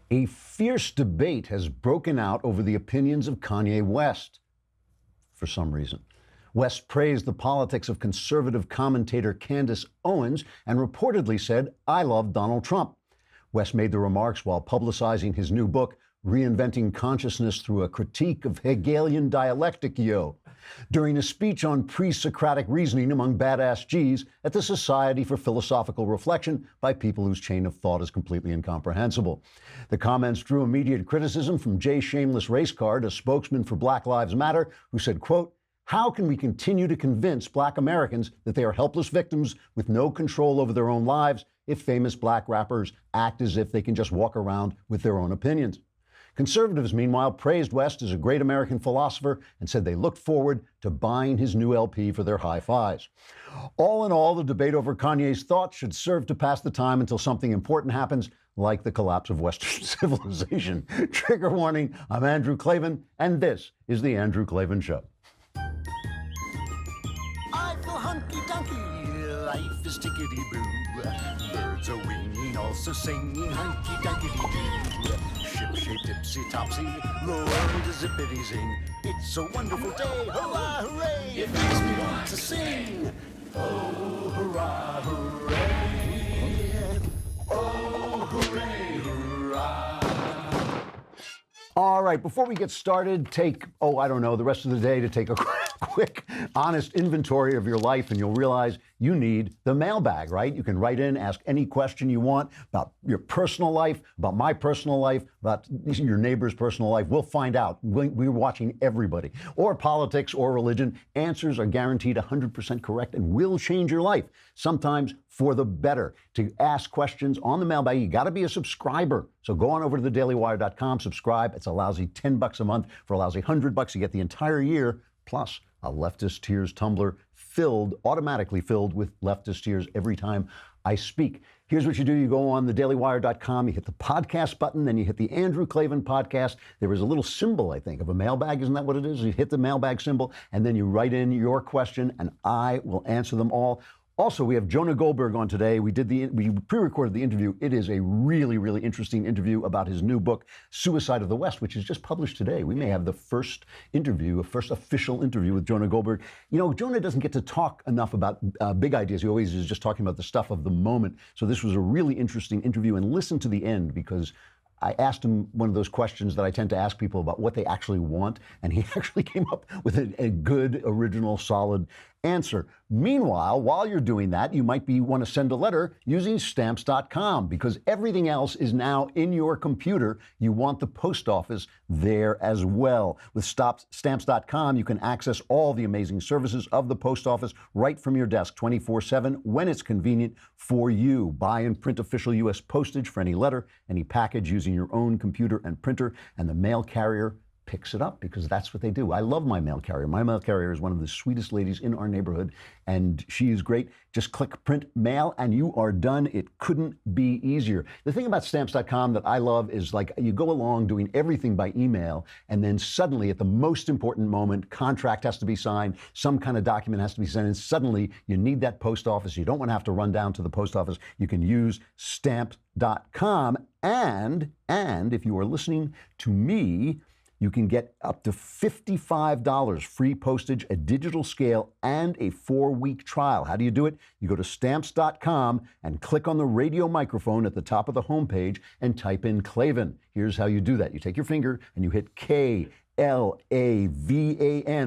A fierce debate has broken out over the opinions of Kanye West, for some reason. West praised the politics of conservative commentator Candace Owens and reportedly said, "I love Donald Trump." West made the remarks while publicizing his new book, Reinventing Consciousness Through a Critique of Hegelian Dialectic, during a speech on pre-Socratic reasoning among badass G's at the Society for Philosophical Reflection by people whose chain of thought is completely incomprehensible. The comments drew immediate criticism from Jay Shameless Racecard, a spokesman for Black Lives Matter, who said, quote, "How can we continue to convince Black Americans that they are helpless victims with no control over their own lives if famous Black rappers act as if they can just walk around with their own opinions?" Conservatives, meanwhile, praised West as a great American philosopher and said they looked forward to buying his new LP for their hi-fis. All in all, the debate over Kanye's thoughts should serve to pass the time until something important happens, like the collapse of Western civilization. Trigger warning, I'm Andrew Klavan, and this is The Andrew Klavan Show. I feel hunky-dunky, life is tickety-boo. Birds are winging, also singing hunky-dunky-doo. Ship-shape, tipsy-topsy, the world is zippity-zing. It's a wonderful day, hurrah, hooray! It makes me want to sing. Oh, hurrah, hooray! Oh, hooray, hurrah! All right, before we get started, take, the rest of the day to take a quick, honest inventory of your life, and you'll realize you need the mailbag, right? You can write in, ask any question you want about your personal life, about my personal life, about your neighbor's personal life. We'll find out. We're watching everybody. Or politics or religion. Answers are guaranteed 100% correct and will change your life, sometimes for the better. To ask questions on the mailbag, you got to be a subscriber. So go on over to thedailywire.com, subscribe. It's a lousy $10 a month. For a lousy $100, you get the entire year, plus a Leftist Tears tumbler automatically filled with Leftist Tears every time I speak. Here's what you do. You go on thedailywire.com, you hit the podcast button, then you hit the Andrew Klavan podcast. There is a little symbol, I think, of a mailbag. Isn't that what it is? You hit the mailbag symbol, and then you write in your question, and I will answer them all. Also, we have Jonah Goldberg on today. We pre-recorded the interview. It is a really, really interesting interview about his new book, Suicide of the West, which is just published today. We may have the first official interview with Jonah Goldberg. You know, Jonah doesn't get to talk enough about big ideas. He always is just talking about the stuff of the moment. So this was a really interesting interview, and listen to the end, because I asked him one of those questions that I tend to ask people about what they actually want, and he actually came up with a good, original, solid answer. Meanwhile, while you're doing that, you might want to send a letter using stamps.com, because everything else is now in your computer. You want the post office there as well. With stamps.com, you can access all the amazing services of the post office right from your desk 24/7 when it's convenient for you. Buy and print official U.S. postage for any letter, any package using your own computer and printer, and the mail carrier picks it up, because that's what they do. I love my mail carrier. My mail carrier is one of the sweetest ladies in our neighborhood, and she is great. Just click print mail and you are done. It couldn't be easier. The thing about stamps.com that I love is, like, you go along doing everything by email, and then suddenly at the most important moment, contract has to be signed, some kind of document has to be sent, and suddenly you need that post office. You don't want to have to run down to the post office. You can use stamps.com, and if you are listening to me, you can get up to $55 free postage, a digital scale, and a 4-week trial. How do you do it? You go to stamps.com and click on the radio microphone at the top of the homepage and type in Klavan. Here's how you do that. You take your finger and you hit Klavan.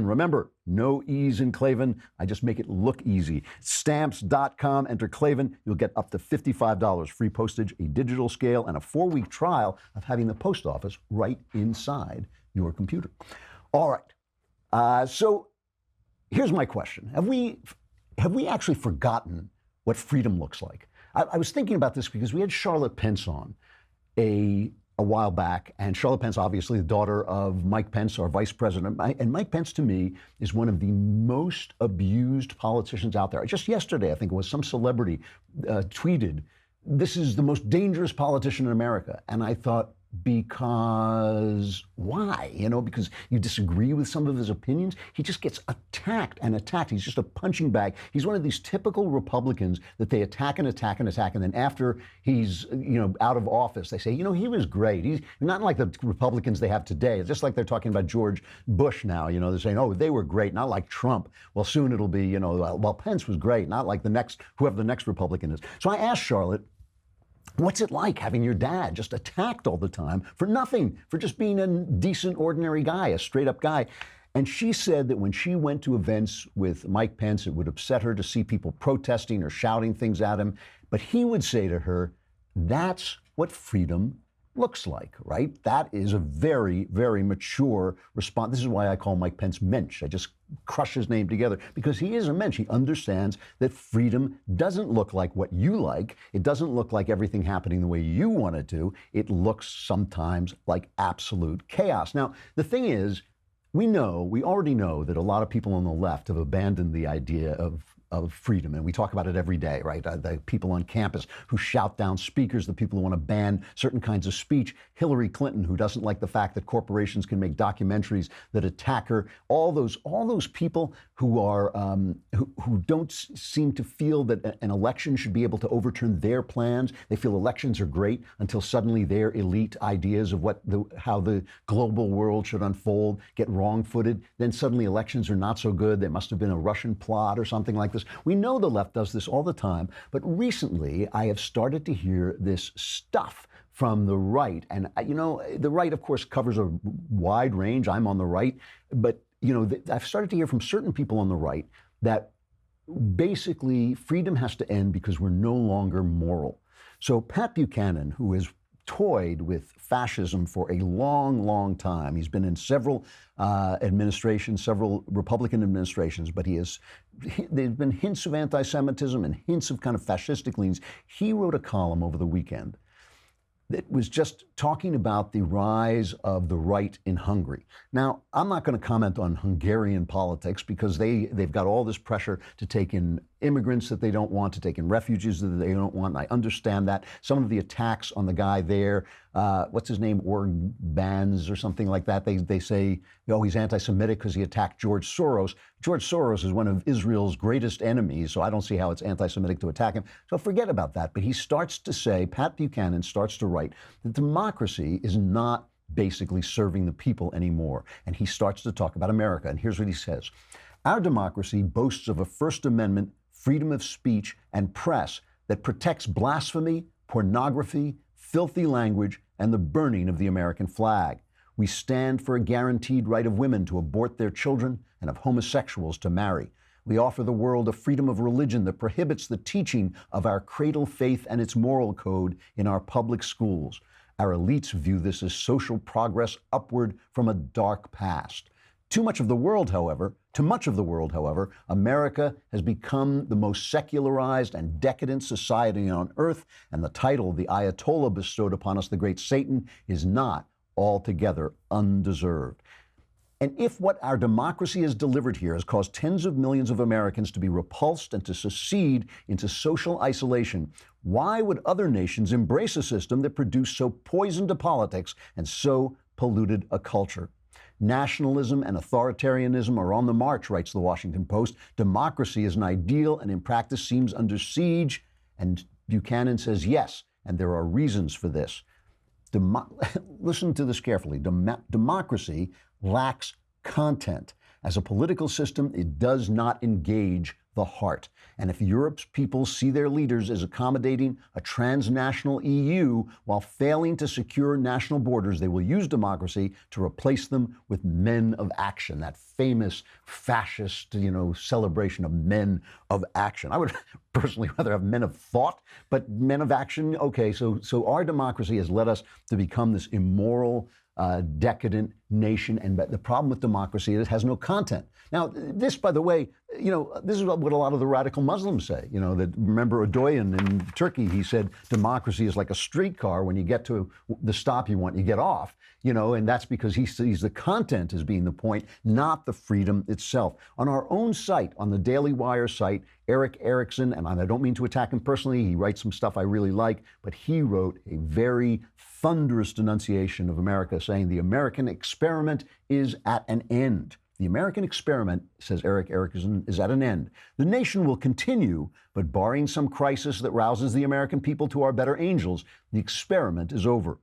Remember, no E's in Klavan. I just make it look easy. Stamps.com, enter Klavan. You'll get up to $55 free postage, a digital scale, and a 4-week trial of having the post office right inside your computer. All right. So here's my question. Have we actually forgotten what freedom looks like? I was thinking about this because we had Charlotte Pence on a while back, and Charlotte Pence, obviously the daughter of Mike Pence, our vice president, and Mike Pence, to me, is one of the most abused politicians out there. Just yesterday, I think it was, some celebrity tweeted, "This is the most dangerous politician in America." And I thought, because why? Because you disagree with some of his opinions. He just gets attacked and attacked. He's just a punching bag. He's one of these typical Republicans that they attack and attack and attack, and then after he's out of office, they say, he was great. He's not like the Republicans they have today. It's just like they're talking about George Bush now. They're saying, oh, they were great, not like Trump. Well, soon it'll be, well, Pence was great, not like whoever the next Republican is. So I asked Charlotte, what's it like having your dad just attacked all the time for nothing, for just being a decent, ordinary guy, a straight-up guy? And she said that when she went to events with Mike Pence, it would upset her to see people protesting or shouting things at him. But he would say to her, that's what freedom looks like, right? That is a very, very mature response. This is why I call Mike Pence mensch. I just crush his name together because he is a mensch. He understands that freedom doesn't look like what you like. It doesn't look like everything happening the way you want it to. It looks sometimes like absolute chaos. Now, the thing is, we already know that a lot of people on the left have abandoned the idea of freedom, and we talk about it every day, right? The people on campus who shout down speakers, the people who want to ban certain kinds of speech, Hillary Clinton, who doesn't like the fact that corporations can make documentaries that attack her, all those people who are who don't seem to feel that an election should be able to overturn their plans. They feel elections are great until suddenly their elite ideas of how the global world should unfold get wrong-footed. Then suddenly elections are not so good. There must have been a Russian plot or something like this. We know the left does this all the time, but recently I have started to hear this stuff from the right. And, the right, of course, covers a wide range. I'm on the right. But, I've started to hear from certain people on the right that basically freedom has to end because we're no longer moral. So Pat Buchanan, who has toyed with fascism for a long, long time. He's been in several administrations, several Republican administrations, but there's been hints of anti-Semitism and hints of kind of fascistic leanings. He wrote a column over the weekend that was just talking about the rise of the right in Hungary. Now, I'm not going to comment on Hungarian politics because they've got all this pressure to take in immigrants that they don't want, to take in refugees that they don't want. And I understand that. Some of the attacks on the guy there, what's his name, Orbans or something like that, they say, he's anti-Semitic because he attacked George Soros. George Soros is one of Israel's greatest enemies, so I don't see how it's anti-Semitic to attack him. So forget about that. But he starts to say, Pat Buchanan starts to write, that democracy is not basically serving the people anymore. And he starts to talk about America. And here's what he says. Our democracy boasts of a First Amendment, freedom of speech, and press that protects blasphemy, pornography, filthy language, and the burning of the American flag. We stand for a guaranteed right of women to abort their children and of homosexuals to marry. We offer the world a freedom of religion that prohibits the teaching of our cradle faith and its moral code in our public schools. Our elites view this as social progress upward from a dark past. To much of the world, however, America has become the most secularized and decadent society on earth, and the title the Ayatollah bestowed upon us, the great Satan, is not altogether undeserved. And if what our democracy has delivered here has caused tens of millions of Americans to be repulsed and to secede into social isolation, why would other nations embrace a system that produced so poisoned a politics and so polluted a culture? Nationalism and authoritarianism are on the march, writes the Washington Post. Democracy is an ideal and in practice seems under siege. And Buchanan says yes, and there are reasons for this. Listen to this carefully. Democracy lacks content. As a political system, it does not engage the heart. And if Europe's people see their leaders as accommodating a transnational EU while failing to secure national borders, they will use democracy to replace them with men of action, that famous fascist, celebration of men of action. I would personally rather have men of thought, but men of action, okay, so our democracy has led us to become this immoral, decadent nation, and the problem with democracy is it has no content. Now, this, by the way, This is what a lot of the radical Muslims say. That remember Erdogan in Turkey, he said democracy is like a streetcar. When you get to the stop you want, you get off. And that's because he sees the content as being the point, not the freedom itself. On our own site, on the Daily Wire site, Eric Erickson, and I don't mean to attack him personally, he writes some stuff I really like, but he wrote a very thunderous denunciation of America, saying the American experiment is at an end. The American experiment, says Eric Erickson, is at an end. The nation will continue, but barring some crisis that rouses the American people to our better angels, the experiment is over.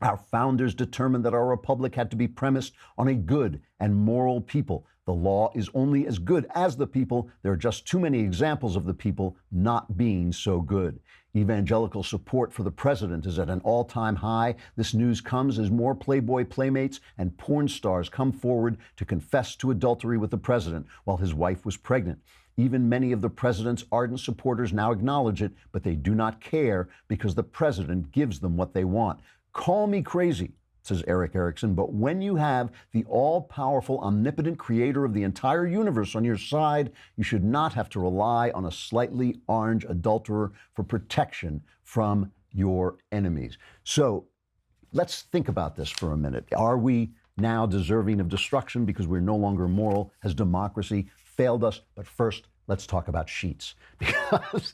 Our founders determined that our republic had to be premised on a good and moral people. The law is only as good as the people. There are just too many examples of the people not being so good. Evangelical support for the president is at an all-time high. This news comes as more Playboy playmates and porn stars come forward to confess to adultery with the president while his wife was pregnant. Even many of the president's ardent supporters now acknowledge it, but they do not care because the president gives them what they want. Call me crazy, says Eric Erickson, but when you have the all-powerful, omnipotent creator of the entire universe on your side, you should not have to rely on a slightly orange adulterer for protection from your enemies. So let's think about this for a minute. Are we now deserving of destruction because we're no longer moral? Has democracy failed us? But first, let's talk about sheets, because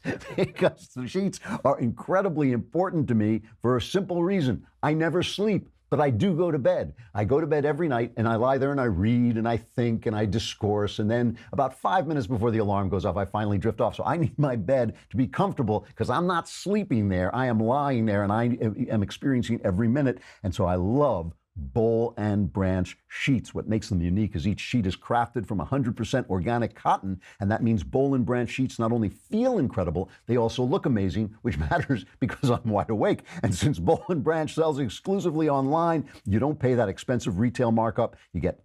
the sheets are incredibly important to me for a simple reason. I never sleep, but I do go to bed. I go to bed every night and I lie there and I read and I think and I discourse. And then about 5 minutes before the alarm goes off, I finally drift off. So I need my bed to be comfortable because I'm not sleeping there. I am lying there and I am experiencing every minute. And so I love bowl and branch sheets. What makes them unique is each sheet is crafted from 100% organic cotton, and that means bowl and branch sheets not only feel incredible, they also look amazing, which matters because I'm wide awake. And since Bowl and Branch sells exclusively online, you don't pay that expensive retail markup. You get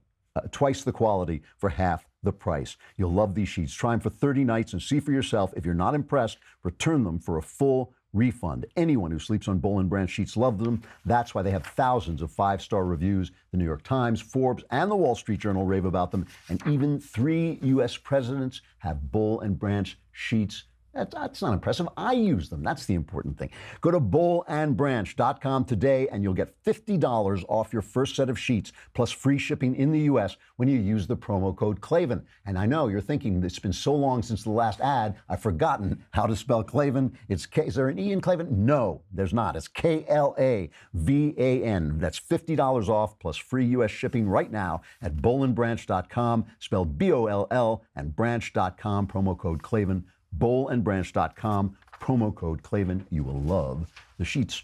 twice the quality for half the price. You'll love these sheets. Try them for 30 nights and see for yourself. If you're not impressed, return them for a full refund. Anyone who sleeps on Bowl and Branch sheets loves them. That's why they have thousands of 5-star reviews. The New York Times, Forbes, and the Wall Street Journal rave about them. And even 3 U.S. presidents have Bowl and Branch sheets. That's not impressive. I use them. That's the important thing. Go to bowlandbranch.com today and you'll get $50 off your first set of sheets plus free shipping in the U.S. when you use the promo code Klavan. And I know you're thinking it's been so long since the last ad, I've forgotten how to spell Klavan. Is there an E in Klavan? No, there's not. It's Klavan. That's $50 off plus free U.S. shipping right now at bowlandbranch.com, spelled B-O-L-L, and branch.com, promo code Klavan. Bowlandbranch.com, promo code Klavan. You will love the sheets.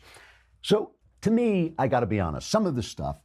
So to me, I got to be honest, some of this stuff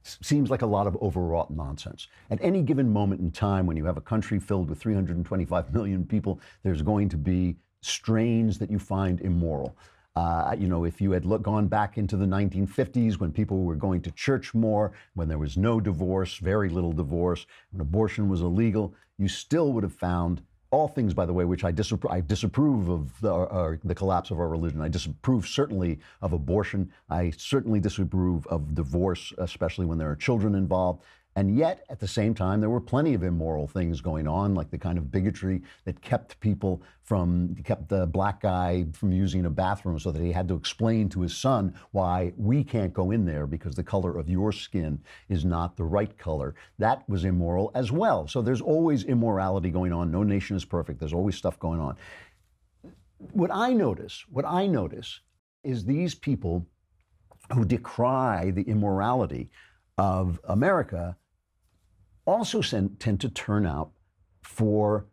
seems like a lot of overwrought nonsense. At any given moment in time, when you have a country filled with 325 million people, there's going to be strains that you find immoral. If you had gone back into the 1950s when people were going to church more, when there was no divorce, very little divorce, when abortion was illegal, you still would have found all things, by the way, which I disapprove of the collapse of our religion. I disapprove certainly of abortion. I certainly disapprove of divorce, especially when there are children involved. And yet, at the same time, there were plenty of immoral things going on, like the kind of bigotry that kept the black guy from using a bathroom so that he had to explain to his son why we can't go in there because the color of your skin is not the right color. That was immoral as well. So there's always immorality going on. No nation is perfect. There's always stuff going on. What I notice is these people who decry the immorality of America also tend to turn out for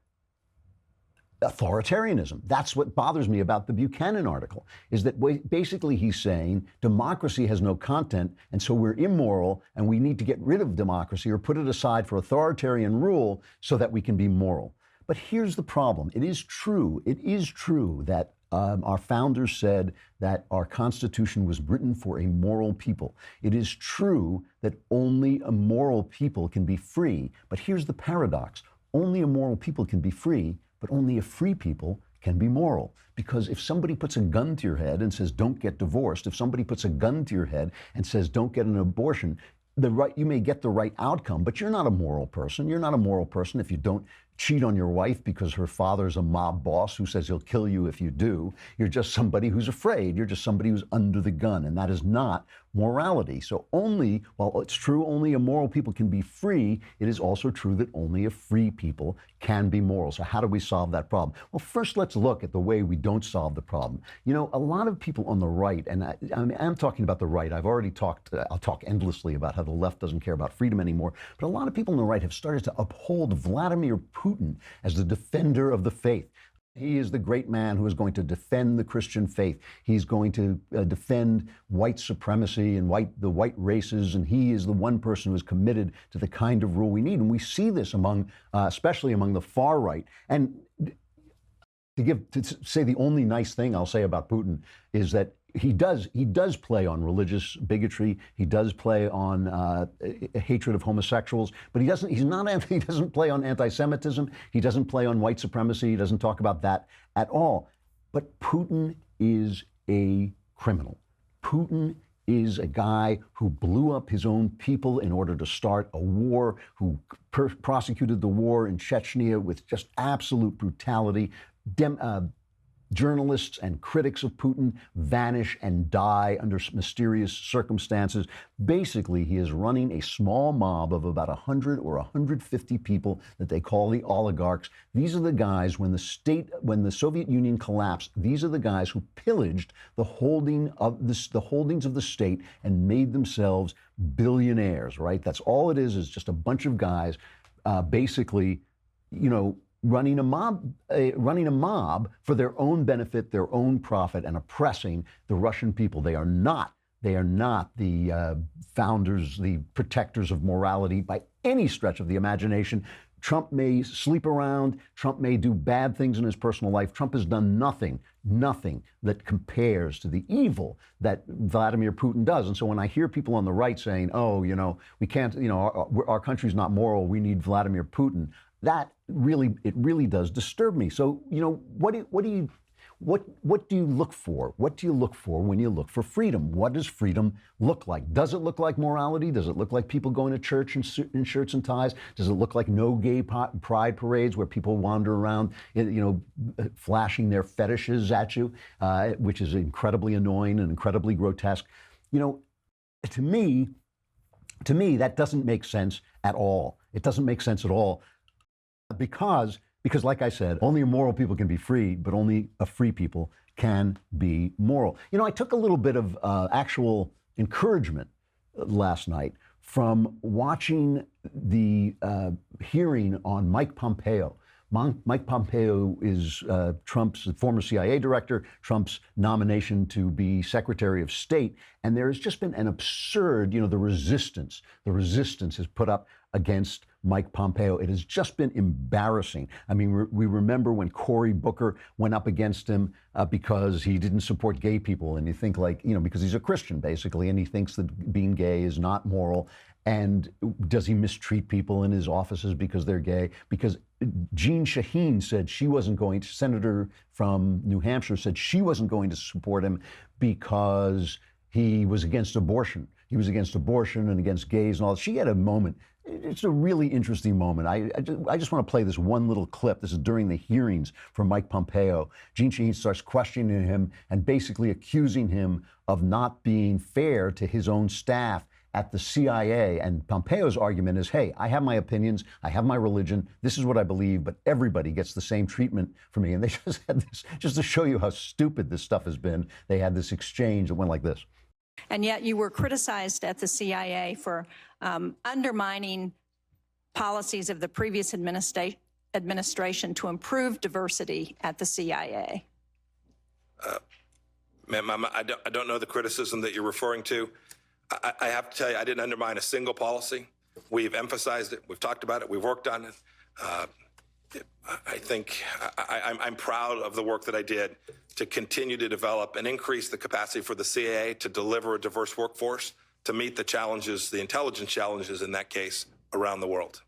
authoritarianism. That's what bothers me about the Buchanan article, is that basically he's saying democracy has no content, and so we're immoral, and we need to get rid of democracy or put it aside for authoritarian rule so that we can be moral. But here's the problem. It is true that our founders said that our Constitution was written for a moral people. It is true that only a moral people can be free. But here's the paradox. Only a moral people can be free, but only a free people can be moral. Because if somebody puts a gun to your head and says, don't get divorced, if somebody puts a gun to your head and says, don't get an abortion, you may get the right outcome, but you're not a moral person. You're not a moral person if you don't cheat on your wife because her father's a mob boss who says he'll kill you if you do. You're just somebody who's afraid. You're just somebody who's under the gun, and that is not morality. So while it's true only immoral people can be free, it is also true that only a free people can be moral. So how do we solve that problem? Well, first let's look at the way we don't solve the problem. You know, a lot of people on the right, and I'm talking about the right. I've already talked, I'll talk endlessly about how the left doesn't care about freedom anymore, but a lot of people on the right have started to uphold Vladimir Putin as the defender of the faith. He is the great man who is going to defend the Christian faith. He's going to defend white supremacy and the white races, and he is the one person who is committed to the kind of rule we need. And we see this especially among the far right. And to say the only nice thing I'll say about Putin is that he does play on religious bigotry. He does play on hatred of homosexuals, but he doesn't play on anti-Semitism. He doesn't play on white supremacy. He doesn't talk about that at all. But Putin is a criminal. Putin is a guy who blew up his own people in order to start a war, who prosecuted the war in Chechnya with just absolute brutality. Journalists and critics of Putin vanish and die under mysterious circumstances. Basically, he is running a small mob of about 100 or 150 people that they call the oligarchs. These are the guys, when the Soviet Union collapsed, these are the guys who pillaged the holdings of the state and made themselves billionaires, right? That's all it is just a bunch of guys basically, running a mob for their own benefit, their own profit, and oppressing the Russian people. They are not the founders, the protectors of morality by any stretch of the imagination. Trump may sleep around. Trump may do bad things in his personal life. Trump has done nothing that compares to the evil that Vladimir Putin does. And so when I hear people on the right saying, oh, we can't, our country's not moral, we need Vladimir Putin, that really does disturb me. So, what do you look for? What do you look for when you look for freedom? What does freedom look like? Does it look like morality? Does it look like people going to church in shirts and ties? Does it look like no gay pride parades where people wander around, flashing their fetishes at you, which is incredibly annoying and incredibly grotesque? To me, that doesn't make sense at all. It doesn't make sense at all. Because, like I said, only immoral people can be free, but only a free people can be moral. I took a little bit of actual encouragement last night from watching the hearing on Mike Pompeo. Mike Pompeo is Trump's former CIA director, Trump's nomination to be Secretary of State. And there has just been an absurd, the resistance is put up against Mike Pompeo. It has just been embarrassing. I mean, we remember when Cory Booker went up against him because he didn't support gay people. And you think because he's a Christian, basically, and he thinks that being gay is not moral. And does he mistreat people in his offices because they're gay? Because Jeanne Shaheen said Senator from New Hampshire said she wasn't going to support him because he was against abortion. He was against abortion and against gays and all. She had a moment. It's a really interesting moment. I just want to play this one little clip. This is during the hearings for Mike Pompeo. Jeanne Shaheen starts questioning him and basically accusing him of not being fair to his own staff at the CIA. And Pompeo's argument is, hey, I have my opinions, I have my religion, this is what I believe, but everybody gets the same treatment for me. And they just had this, just to show you how stupid this stuff has been, they had this exchange that went like this. And yet you were criticized at the CIA for undermining policies of the previous administration to improve diversity at the CIA. Ma'am, I don't know the criticism that you're referring to. I have to tell you, I didn't undermine a single policy. We've emphasized it. We've talked about it. We've worked on it. I think I'm proud of the work that I did to continue to develop and increase the capacity for the CIA to deliver a diverse workforce to meet the challenges, the intelligence challenges in that case, around the world.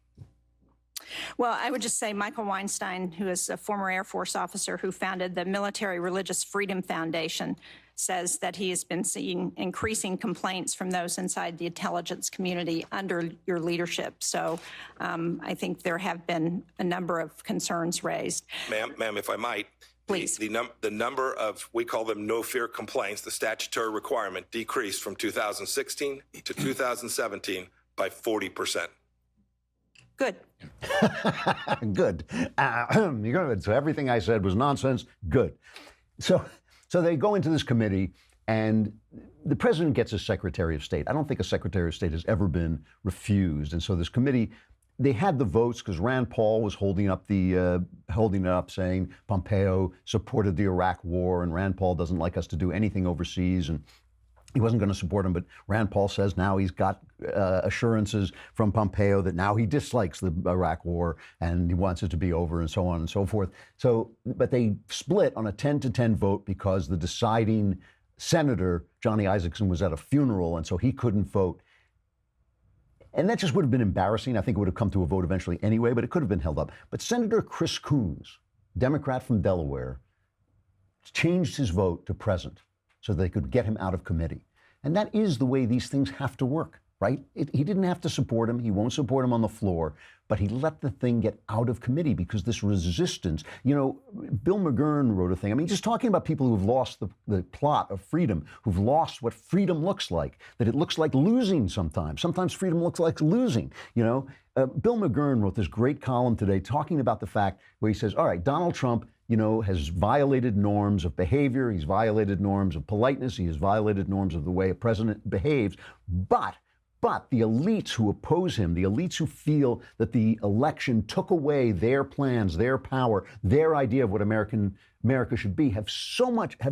Well, I would just say Michael Weinstein, who is a former Air Force officer who founded the Military Religious Freedom Foundation, says that he has been seeing increasing complaints from those inside the intelligence community under your leadership. So I think there have been a number of concerns raised. Ma'am, if I might, Please. the number of, we call them no-fear complaints, the statutory requirement, decreased from 2016 to 2017 by 40%. Good. Good. Good. So everything I said was nonsense. Good. So they go into this committee, and the president gets a Secretary of State. I don't think a Secretary of State has ever been refused. And so this committee, they had the votes because Rand Paul was holding it up, saying Pompeo supported the Iraq War, and Rand Paul doesn't like us to do anything overseas, and he wasn't going to support him. But Rand Paul says now he's got assurances from Pompeo that now he dislikes the Iraq War and he wants it to be over, and so on and so forth. So, but they split on a 10-10 vote because the deciding senator, Johnny Isakson, was at a funeral, and so he couldn't vote. And that just would have been embarrassing. I think it would have come to a vote eventually anyway, but it could have been held up. But Senator Chris Coons, Democrat from Delaware, changed his vote to present so they could get him out of committee. And that is the way these things have to work, right? He didn't have to support him. He won't support him on the floor, but he let the thing get out of committee because this resistance, Bill McGurn wrote a thing. I mean, just talking about people who've lost the plot of freedom, who've lost what freedom looks like, that it looks like losing sometimes. Sometimes freedom looks like losing, Bill McGurn wrote this great column today talking about the fact where he says, all right, Donald Trump, has violated norms of behavior. He's violated norms of politeness. He has violated norms of the way a president behaves. But the elites who oppose him, the elites who feel that the election took away their plans, their power, their idea of what America should be, have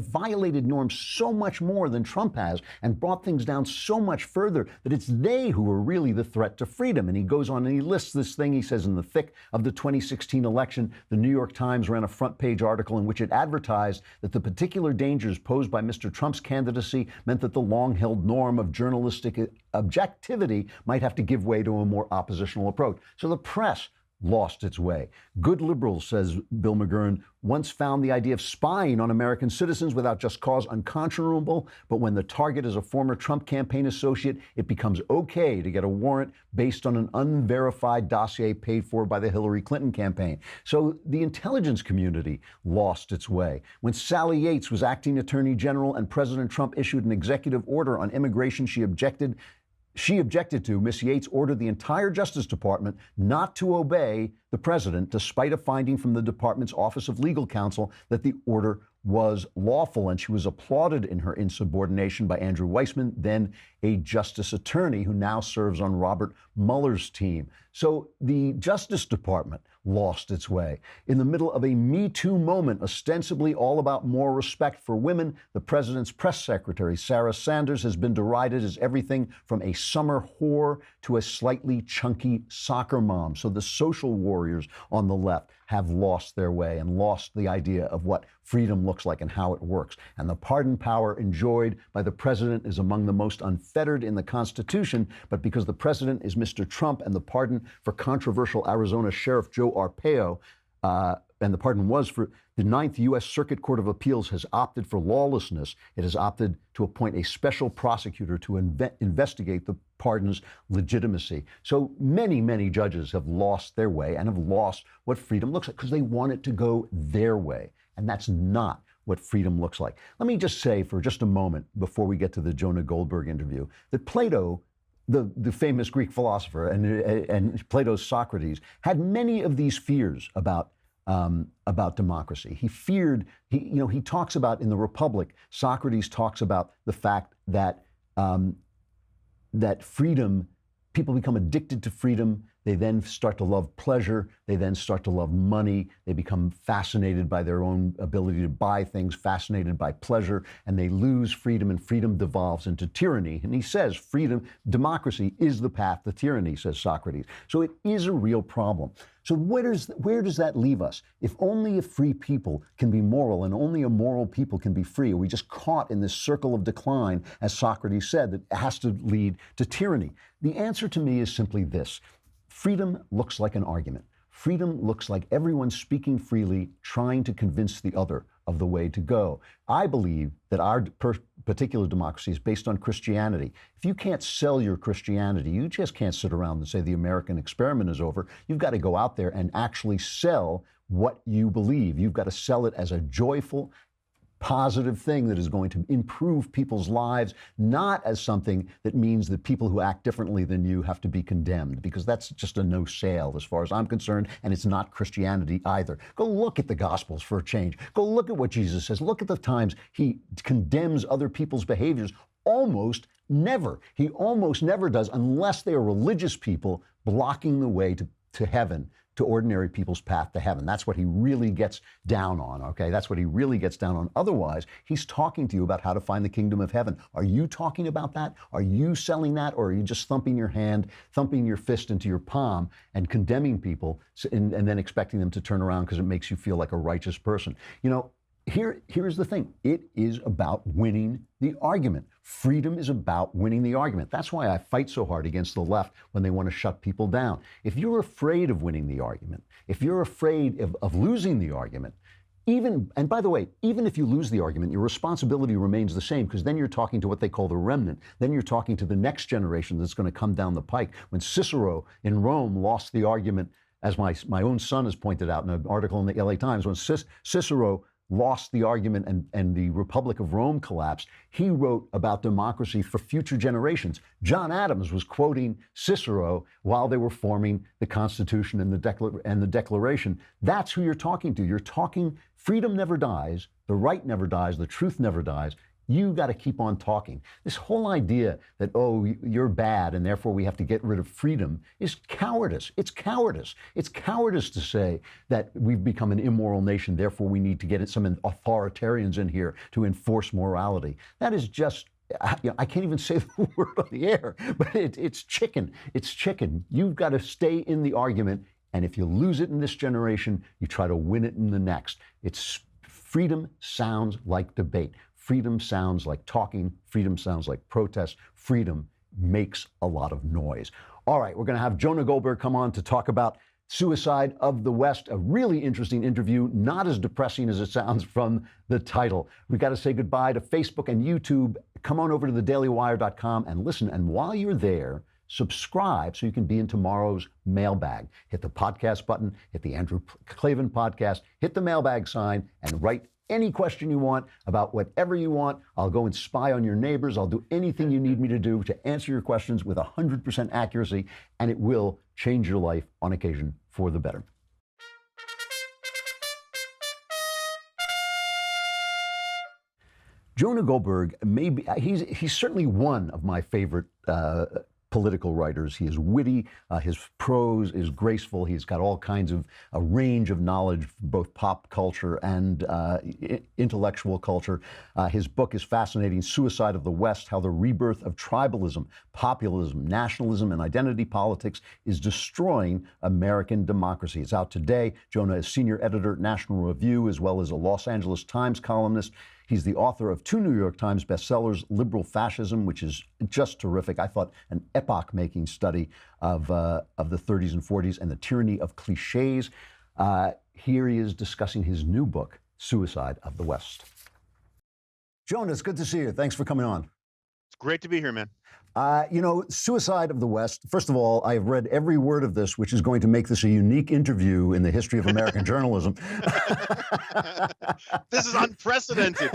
violated norms so much more than Trump has and brought things down so much further that it's they who are really the threat to freedom. And he goes on and he lists this thing. He says in the thick of the 2016 election, the New York Times ran a front page article in which it advertised that the particular dangers posed by Mr. Trump's candidacy meant that the long-held norm of journalistic objectivity might have to give way to a more oppositional approach. So the press lost its way. Good liberals, says Bill McGurn, once found the idea of spying on American citizens without just cause unconscionable, but when the target is a former Trump campaign associate, it becomes okay to get a warrant based on an unverified dossier paid for by the Hillary Clinton campaign. So the intelligence community lost its way. When Sally Yates was acting attorney general and President Trump issued an executive order on immigration she objected to, Miss Yates ordered the entire Justice Department not to obey the president, despite a finding from the department's Office of Legal Counsel that the order was lawful. And she was applauded in her insubordination by Andrew Weissman, then a justice attorney who now serves on Robert Mueller's team. So the Justice Department lost its way. In the middle of a Me Too moment, ostensibly all about more respect for women, the president's press secretary, Sarah Sanders, has been derided as everything from a summer whore to a slightly chunky soccer mom. So the social warriors on the left have lost their way and lost the idea of what freedom looks like and how it works. And the pardon power enjoyed by the president is among the most unfettered in the Constitution, but because the president is Mr. Trump and the pardon for controversial Arizona Sheriff Joe Arpaio, and the pardon was for the 9th U.S. Circuit Court of Appeals has opted for lawlessness. It has opted to appoint a special prosecutor to investigate the pardon's legitimacy. So many, many judges have lost their way and have lost what freedom looks like because they want it to go their way. And that's not what freedom looks like. Let me just say for just a moment before we get to the Jonah Goldberg interview that Plato, the famous Greek philosopher, and Plato's Socrates had many of these fears about democracy. He feared, he talks about in the Republic, Socrates talks about the fact that that freedom, people become addicted to freedom. They then start to love pleasure. They then start to love money. They become fascinated by their own ability to buy things, fascinated by pleasure, and they lose freedom, and freedom devolves into tyranny. And he says freedom, democracy is the path to tyranny, says Socrates. So it is a real problem. So where does that leave us? If only a free people can be moral and only a moral people can be free, are we just caught in this circle of decline, as Socrates said, that has to lead to tyranny? The answer to me is simply this. Freedom looks like an argument. Freedom looks like everyone speaking freely, trying to convince the other of the way to go. I believe that our particular democracy is based on Christianity. If you can't sell your Christianity, you just can't sit around and say the American experiment is over. You've got to go out there and actually sell what you believe. You've got to sell it as a joyful, positive thing that is going to improve people's lives, not as something that means that people who act differently than you have to be condemned, because that's just a no sale as far as I'm concerned, and it's not Christianity either. Go look at the Gospels for a change. Go look at what Jesus says. Look at the times he condemns other people's behaviors. Almost never. He almost never does, unless they are religious people blocking the way to heaven, to ordinary people's path to heaven. That's what he really gets down on, okay? That's what he really gets down on. Otherwise, he's talking to you about how to find the kingdom of heaven. Are you talking about that? Are you selling that? Or are you just thumping your hand, thumping your fist into your palm and condemning people and then expecting them to turn around because it makes you feel like a righteous person? You know, here's the thing. It is about winning the argument. Freedom is about winning the argument. That's why I fight so hard against the left when they want to shut people down. If you're afraid of winning the argument, if you're afraid of losing the argument, and by the way, even if you lose the argument, your responsibility remains the same, because then you're talking to what they call the remnant. Then you're talking to the next generation that's going to come down the pike. When Cicero in Rome lost the argument, as my own son has pointed out in an article in the LA Times, when Cicero lost the argument and the Republic of Rome collapsed, he wrote about democracy for future generations. John Adams was quoting Cicero while they were forming the Constitution and the Declaration. That's who you're talking to. You're talking, freedom never dies, the right never dies, the truth never dies. You got to keep on talking. This whole idea that, oh, you're bad and therefore we have to get rid of freedom is cowardice. It's cowardice. It's cowardice to say that we've become an immoral nation, therefore we need to get some authoritarians in here to enforce morality. That is just, I can't even say the word on the air, but it's chicken. It's chicken. You've got to stay in the argument, and if you lose it in this generation, you try to win it in the next. Freedom sounds like debate. Freedom sounds like talking. Freedom sounds like protest. Freedom makes a lot of noise. All right, we're going to have Jonah Goldberg come on to talk about Suicide of the West, a really interesting interview, not as depressing as it sounds from the title. We've got to say goodbye to Facebook and YouTube. Come on over to thedailywire.com and listen. And while you're there, subscribe so you can be in tomorrow's mailbag. Hit the podcast button, hit the Andrew Klavan podcast, hit the mailbag sign, and write any question you want about whatever you want. I'll go and spy on your neighbors. I'll do anything you need me to do to answer your questions with 100% accuracy, and it will change your life on occasion for the better. Jonah Goldberg, he's certainly one of my favorite political writers. He is witty. His prose is graceful. He's got all kinds of a range of knowledge, both pop culture and intellectual culture. His book is fascinating, Suicide of the West, How the Rebirth of Tribalism, Populism, Nationalism, and Identity Politics is Destroying American Democracy. It's out today. Jonah is senior editor at National Review, as well as a Los Angeles Times columnist. He's the author of 2 New York Times bestsellers, Liberal Fascism, which is just terrific. I thought an epoch-making study of the 30s and 40s, and the tyranny of cliches. Here he is discussing his new book, Suicide of the West. Jonah, it's good to see you. Thanks for coming on. It's great to be here, man. Suicide of the West, first of all, I've read every word of this, which is going to make this a unique interview in the history of American journalism. This is unprecedented.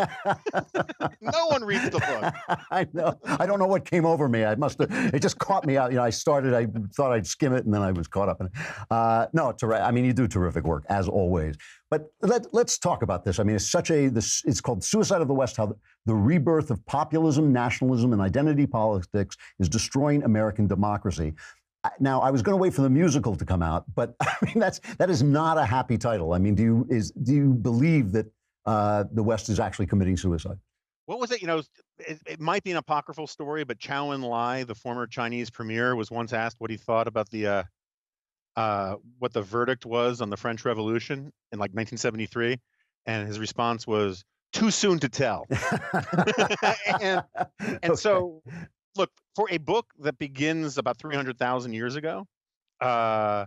No one reads the book. I know. I don't know what came over me. It just caught me out. I thought I'd skim it, and then I was caught up in it. You do terrific work, as always. But let's talk about this. I mean, it's called Suicide of the West, How the Rebirth of Populism, Nationalism, and Identity Politics is Destroying American Democracy. Now, I was going to wait for the musical to come out, but I mean, that is not a happy title. I mean, do you believe that the West is actually committing suicide? What was it? It might be an apocryphal story, but Chou En-lai, the former Chinese premier, was once asked what he thought about what the verdict was on the French Revolution in 1973, and his response was, "Too soon to tell." and Okay. So, look, for a book that begins about 300,000 years ago, I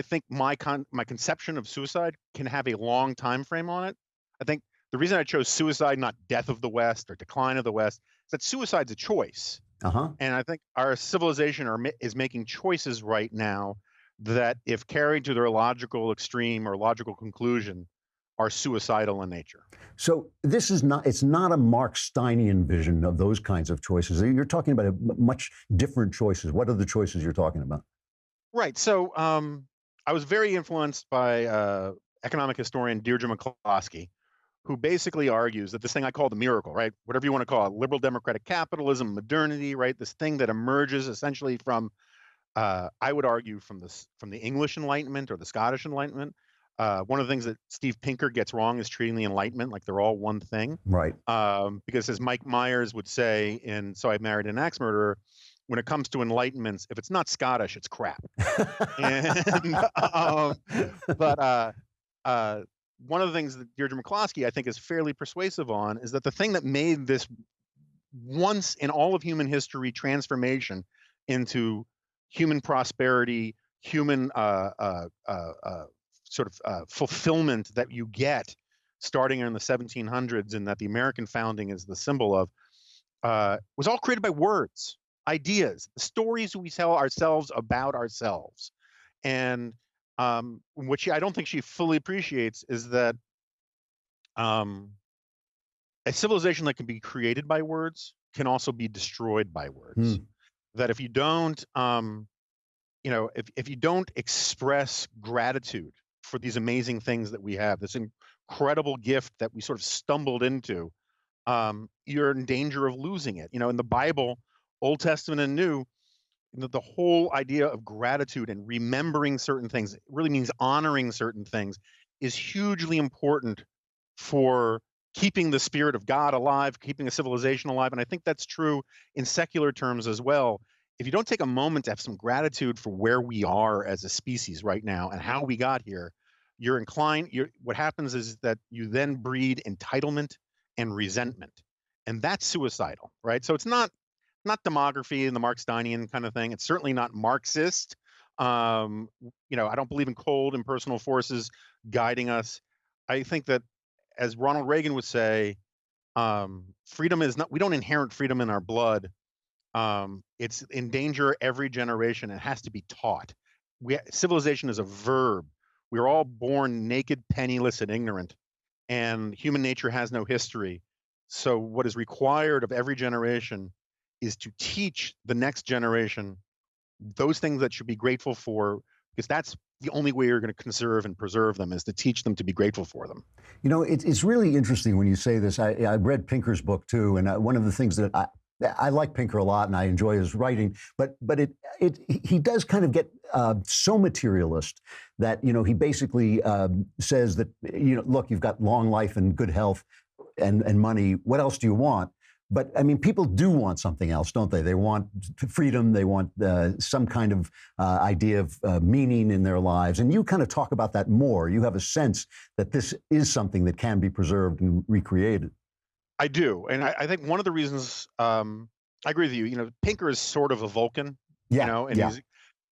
think my conception of suicide can have a long time frame on it. I think the reason I chose suicide, not death of the West or decline of the West, is that suicide's a choice. Uh-huh. And I think our civilization is making choices right now that, if carried to their logical extreme or logical conclusion, are suicidal in nature. So this is not, it's not a Mark Steinian vision of those kinds of choices. You're talking about much different choices. What are the choices you're talking about? Right. So I was very influenced by economic historian Deirdre McCloskey, who basically argues that this thing I call the miracle, right? Whatever you want to call it, liberal democratic capitalism, modernity, right? This thing that emerges essentially from, I would argue, from the English Enlightenment or the Scottish Enlightenment. One of the things that Steve Pinker gets wrong is treating the Enlightenment like they're all one thing. Right. Because as Mike Myers would say in So I Married an Axe Murderer, when it comes to enlightenments, if it's not Scottish, it's crap. But one of the things that Deirdre McCloskey, I think, is fairly persuasive on is that the thing that made this once in all of human history transformation into human prosperity, human fulfillment that you get starting in the 1700s, and that the American founding is the symbol of, was all created by words, ideas, the stories we tell ourselves about ourselves. And what I don't think she fully appreciates is that a civilization that can be created by words can also be destroyed by words. That if you don't, if you don't express gratitude for these amazing things that we have, this incredible gift that we sort of stumbled into, you're in danger of losing it. In the Bible, Old Testament and New, the whole idea of gratitude and remembering certain things, it really means honoring certain things, is hugely important for keeping the spirit of God alive, keeping a civilization alive. And I think that's true in secular terms as well. If you don't take a moment to have some gratitude for where we are as a species right now and how we got here, what happens is that you then breed entitlement and resentment. And that's suicidal, right? So it's not demography and the Mark Steinian kind of thing. It's certainly not Marxist. I don't believe in cold impersonal forces guiding us. I think that, as Ronald Reagan would say, freedom is not, we don't inherit freedom in our blood. It's in danger every generation. It has to be taught. Civilization is a verb. We're all born naked, penniless, and ignorant, and human nature has no history. So what is required of every generation is to teach the next generation those things that should be grateful for, because that's the only way you're going to conserve and preserve them, is to teach them to be grateful for them. It's really interesting when you say this. I read Pinker's book too, and one of the things that I like Pinker a lot, and I enjoy his writing, but he does kind of get so materialist that he basically says that look, you've got long life and good health and money. What else do you want? But I mean, people do want something else, don't they? They want freedom. They want some kind of idea of meaning in their lives. And you kind of talk about that more. You have a sense that this is something that can be preserved and recreated. I do. And I think one of the reasons, I agree with you, Pinker is sort of a Vulcan, and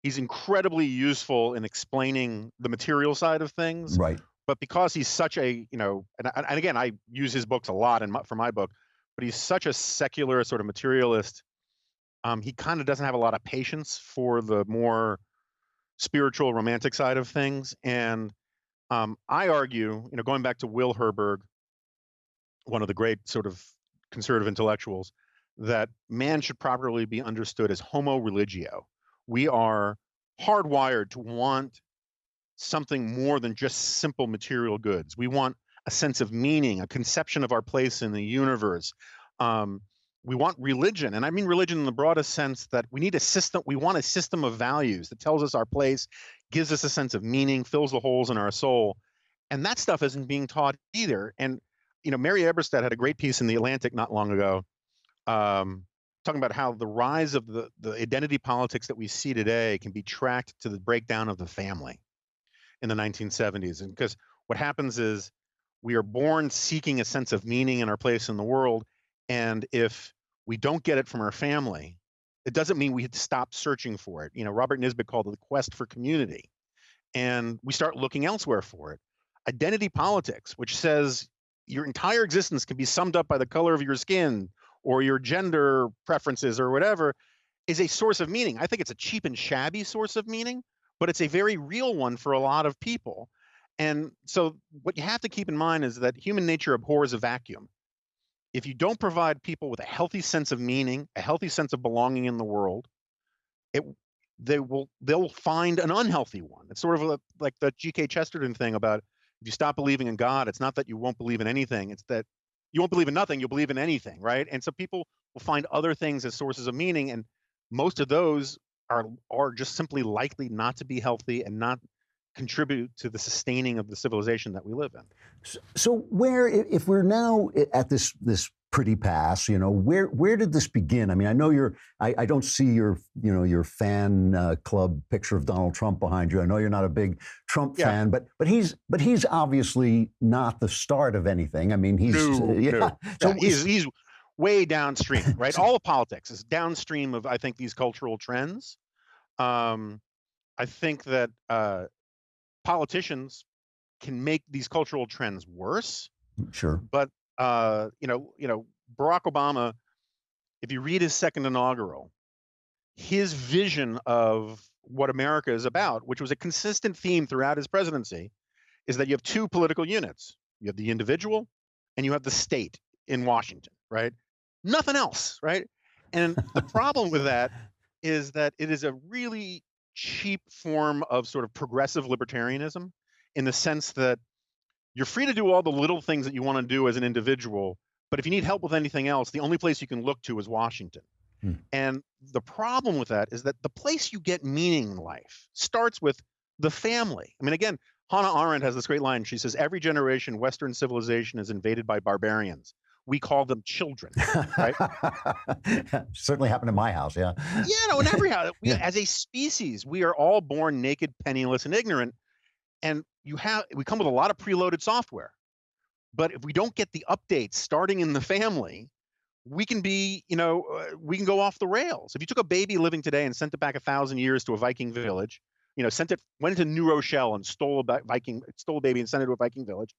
he's incredibly useful in explaining the material side of things. Right. But because he's such a, and again, I use his books a lot for my book, but he's such a secular sort of materialist. He kind of doesn't have a lot of patience for the more spiritual, romantic side of things. And I argue, going back to Will Herberg, one of the great sort of conservative intellectuals, that man should properly be understood as homo religio. We are hardwired to want something more than just simple material goods. We want a sense of meaning, a conception of our place in the universe. We want religion, and I mean religion in the broadest sense, that we need a system. We want a system of values that tells us our place, gives us a sense of meaning, fills the holes in our soul. And that stuff isn't being taught either. And Mary Eberstadt had a great piece in The Atlantic not long ago, talking about how the rise of the identity politics that we see today can be tracked to the breakdown of the family in the 1970s. And because what happens is we are born seeking a sense of meaning in our place in the world. And if we don't get it from our family, it doesn't mean we had to stop searching for it. Robert Nisbet called it the quest for community. And we start looking elsewhere for it. Identity politics, which says your entire existence can be summed up by the color of your skin or your gender preferences or whatever, is a source of meaning. I think it's a cheap and shabby source of meaning, but it's a very real one for a lot of people. And so what you have to keep in mind is that human nature abhors a vacuum. If you don't provide people with a healthy sense of meaning, a healthy sense of belonging in the world, they'll find an unhealthy one. It's sort of like the G.K. Chesterton thing about, if you stop believing in God, it's not that you won't believe in anything, it's that you won't believe in nothing, you'll believe in anything, right? And so people will find other things as sources of meaning, and most of those are just simply likely not to be healthy and not contribute to the sustaining of the civilization that we live in. So where, if we're now at this pretty pass, where did this begin? I mean, I know I don't see your fan club picture of Donald Trump behind you. I know you're not a big Trump fan, but he's obviously not the start of anything. I mean, he's no. So he's way downstream, right? All of politics is downstream of, I think, these cultural trends. I think that politicians can make these cultural trends worse. Sure. But Barack Obama, if you read his second inaugural, his vision of what America is about, which was a consistent theme throughout his presidency, is that you have two political units. You have the individual and you have the state in Washington, right? Nothing else, right? And the problem with that is that it is a really cheap form of sort of progressive libertarianism, in the sense that you're free to do all the little things that you want to do as an individual, but if you need help with anything else, the only place you can look to is Washington. And the problem with that is that the place you get meaning in life starts with the family. I mean, again, Hannah Arendt has this great line. She says, every generation, Western civilization is invaded by barbarians. We call them children, right? Certainly happened in my house, yeah. Yeah, in every house. As a species, we are all born naked, penniless, and ignorant. And we come with a lot of preloaded software. But if we don't get the updates starting in the family, we can we can go off the rails. If you took a baby living today and sent it back 1,000 years to a Viking village, went to New Rochelle and stole a baby and sent it to a Viking village.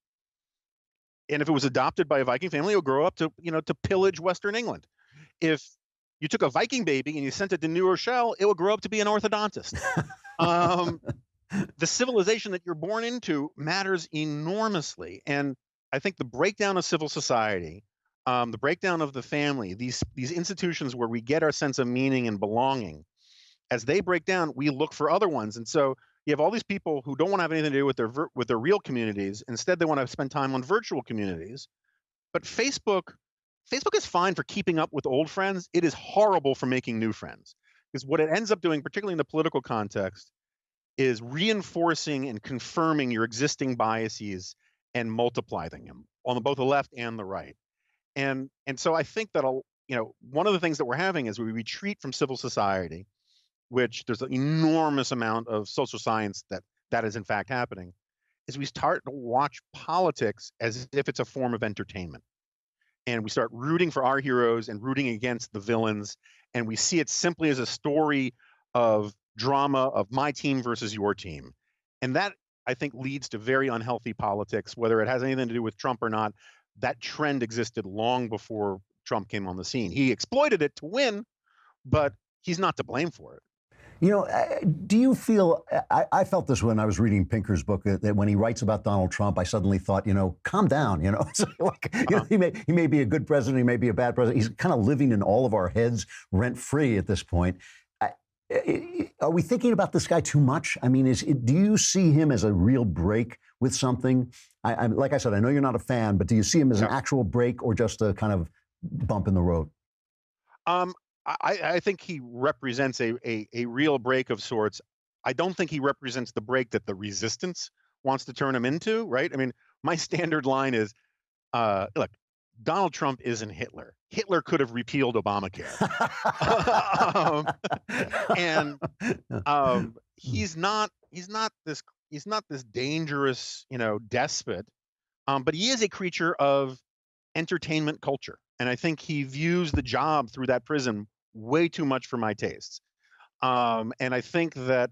And if it was adopted by a Viking family, it would grow up to pillage Western England. If you took a Viking baby and you sent it to New Rochelle, it would grow up to be an orthodontist. The civilization that you're born into matters enormously. And I think the breakdown of civil society, the breakdown of the family, these institutions where we get our sense of meaning and belonging, as they break down, we look for other ones. And so you have all these people who don't want to have anything to do with their real communities. Instead, they want to spend time on virtual communities. But Facebook is fine for keeping up with old friends. It is horrible for making new friends, because what it ends up doing, particularly in the political context, is reinforcing and confirming your existing biases and multiplying them on both the left and the right. And so I think that one of the things that we're having is we retreat from civil society, which there's an enormous amount of social science that is in fact happening, is we start to watch politics as if it's a form of entertainment. And we start rooting for our heroes and rooting against the villains. And we see it simply as a story of drama of my team versus your team. And that, I think, leads to very unhealthy politics, whether it has anything to do with Trump or not. That trend existed long before Trump came on the scene. He exploited it to win, but he's not to blame for it. Do you feel, I felt this when I was reading Pinker's book, that when he writes about Donald Trump, I suddenly thought, calm down, So he may be a good president, he may be a bad president. He's kind of living in all of our heads rent free at this point. Are we thinking about this guy too much? I mean, do you see him as a real break with something? Like I said, I know you're not a fan, but do you see him as an actual break or just a kind of bump in the road? I think he represents a real break of sorts. I don't think he represents the break that the resistance wants to turn him into, right? I mean, my standard line is, look, Donald Trump isn't Hitler. Hitler could have repealed Obamacare. He's not this dangerous, despot. But he is a creature of entertainment culture. And I think he views the job through that prism way too much for my tastes. And I think that,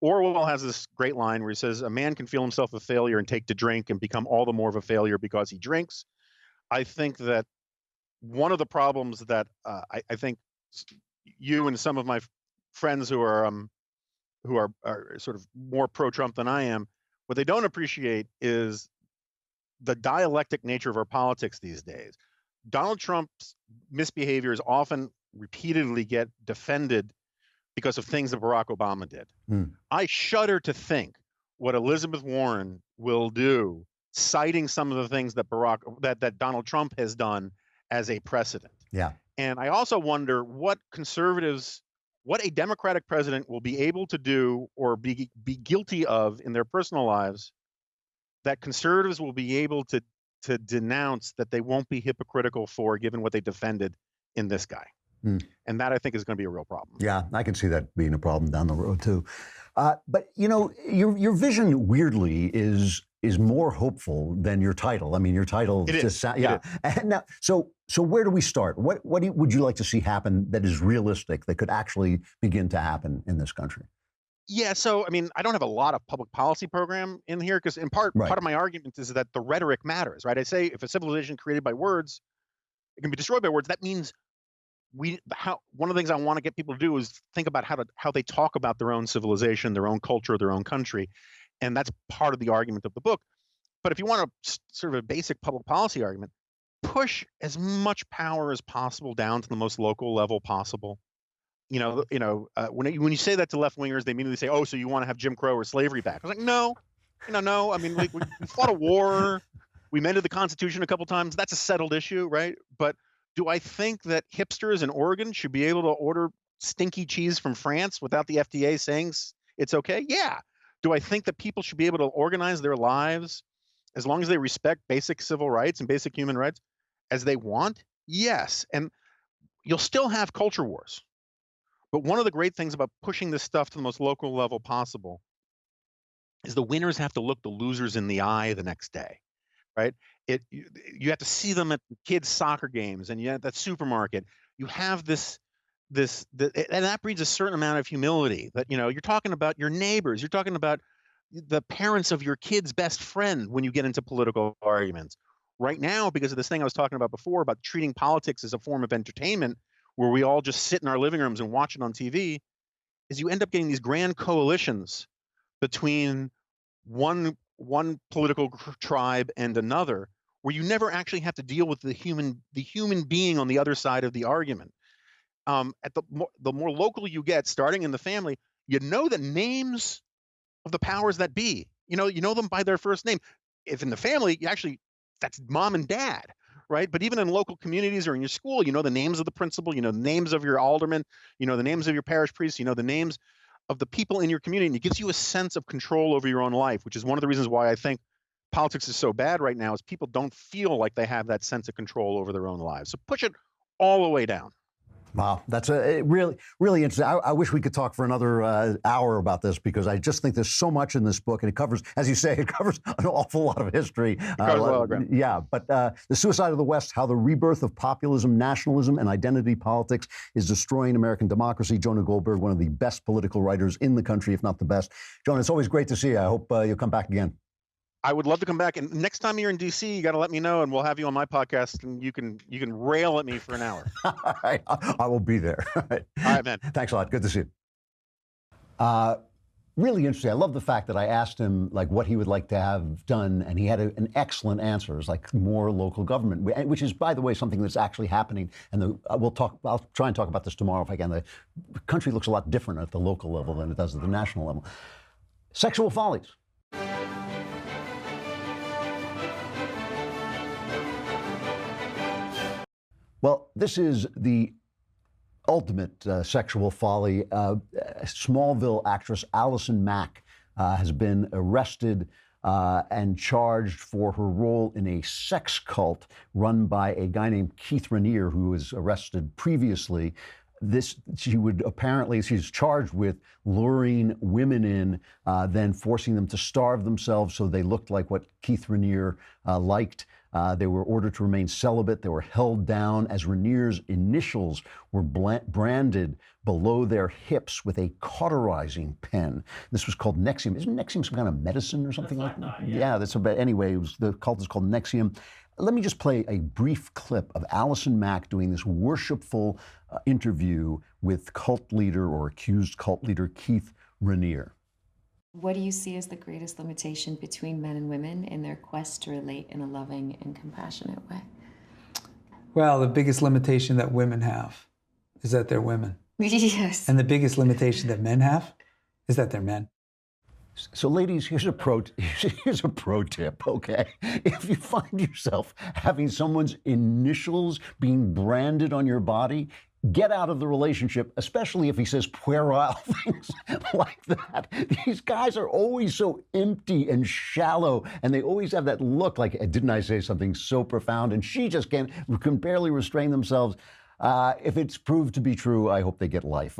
Orwell has this great line where he says, a man can feel himself a failure and take to drink and become all the more of a failure because he drinks. I think that one of the problems that I think you and some of my friends who are sort of more pro-Trump than I am, what they don't appreciate is the dialectic nature of our politics these days. Donald Trump's misbehaviors often repeatedly get defended because of things that Barack Obama did. I shudder to think what Elizabeth Warren will do, citing some of the things that that Donald Trump has done as a precedent. Yeah. And I also wonder what a Democratic president will be able to do or be guilty of in their personal lives that conservatives will be able to denounce, that they won't be hypocritical for, given what they defended in this guy. And that, I think, is going to be a real problem. Yeah, I can see that being a problem down the road too. But you know, your vision weirdly is more hopeful than your title. I mean, your title just yeah. And now, so where do we start? What would you like to see happen that is realistic, that could actually begin to happen in this country? Yeah, so I mean, I don't have a lot of public policy program in here because, in part of my argument is that the rhetoric matters, right? I say if a civilization created by words, it can be destroyed by words. That means one of the things I want to get people to do is think about how they talk about their own civilization, their own culture, their own country, and that's part of the argument of the book. But if you want a sort of a basic public policy argument, push as much power as possible down to the most local level possible. When you say that to left wingers, they immediately say, "Oh, so you want to have Jim Crow or slavery back?" I was like, "No, no. I mean, we fought a war, we amended the Constitution a couple times. That's a settled issue, right?" But do I think that hipsters in Oregon should be able to order stinky cheese from France without the FDA saying it's okay? Yeah. Do I think that people should be able to organize their lives as long as they respect basic civil rights and basic human rights as they want? Yes. And you'll still have culture wars. But one of the great things about pushing this stuff to the most local level possible is the winners have to look the losers in the eye the next day, right? You have to see them at kids' soccer games, and you at that supermarket. You have this, and that breeds a certain amount of humility. That you're talking about your neighbors, you're talking about the parents of your kid's best friend when you get into political arguments. Right now, because of this thing I was talking about before about treating politics as a form of entertainment, where we all just sit in our living rooms and watch it on TV, is you end up getting these grand coalitions between one political tribe and another, where you never actually have to deal with the human being on the other side of the argument. At the more local you get, starting in the family, you know the names of the powers that be. You know them by their first name. If in the family, that's mom and dad, right? But even in local communities or in your school, you know the names of the principal, you know the names of your alderman, you know the names of your parish priest, you know the names of the people in your community, and it gives you a sense of control over your own life, which is one of the reasons why I think politics is so bad right now, is people don't feel like they have that sense of control over their own lives. So push it all the way down. Wow, that's really, really interesting. I wish we could talk for another hour about this, because I just think there's so much in this book, and it covers, as you say, it covers an awful lot of history. Yeah, but The Suicide of the West, How the Rebirth of Populism, Nationalism, and Identity Politics is Destroying American Democracy. Jonah Goldberg, one of the best political writers in the country, if not the best. Jonah, it's always great to see you. I hope you'll come back again. I would love to come back, and next time you're in DC, you got to let me know, and we'll have you on my podcast, and you can rail at me for an hour. All right, I will be there. All right, man. Thanks a lot. Good to see you. Really interesting. I love the fact that I asked him what he would like to have done, and he had an excellent answer. It's like more local government, which is, by the way, something that's actually happening. And I'll try and talk about this tomorrow if I can. The country looks a lot different at the local level than it does at the national level. Sexual follies. Well, this is the ultimate sexual folly. Smallville actress Allison Mack has been arrested and charged for her role in a sex cult run by a guy named Keith Raniere, who was arrested previously. she's charged with luring women in, then forcing them to starve themselves so they looked like what Keith Raniere liked. They were ordered to remain celibate. They were held down as Raniere's initials were branded below their hips with a cauterizing pen. This was called Nexium. Isn't Nexium some kind of medicine or something like that? Yeah, that's about. Anyway, the cult is called Nexium. Let me just play a brief clip of Allison Mack doing this worshipful interview with cult leader or accused cult leader Keith Raniere. What do you see as the greatest limitation between men and women in their quest to relate in a loving and compassionate way? Well, the biggest limitation that women have is that they're women. Yes. And the biggest limitation that men have is that they're men. So, ladies, here's a pro tip, okay? If you find yourself having someone's initials being branded on your body, get out of the relationship, especially if he says puerile things like that. These guys are always so empty and shallow, and they always have that look like, didn't I say something so profound? And she just can barely restrain themselves. If it's proved to be true, I hope they get life.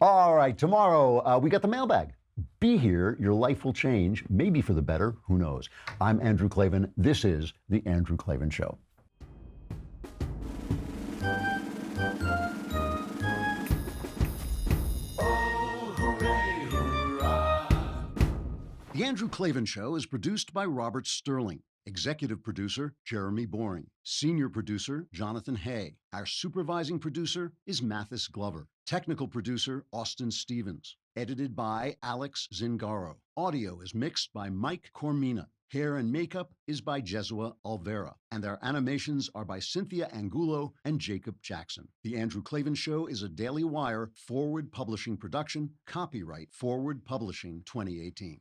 All right. Tomorrow, we got the mailbag. Be here. Your life will change, maybe for the better. Who knows? I'm Andrew Klavan. This is The Andrew Klavan Show. The Andrew Klavan Show is produced by Robert Sterling. Executive producer, Jeremy Boring. Senior producer, Jonathan Hay. Our supervising producer is Mathis Glover. Technical producer, Austin Stevens. Edited by Alex Zingaro. Audio is mixed by Mike Cormina. Hair and makeup is by Jesua Alvera. And our animations are by Cynthia Angulo and Jacob Jackson. The Andrew Klavan Show is a Daily Wire Forward Publishing production. Copyright Forward Publishing 2018.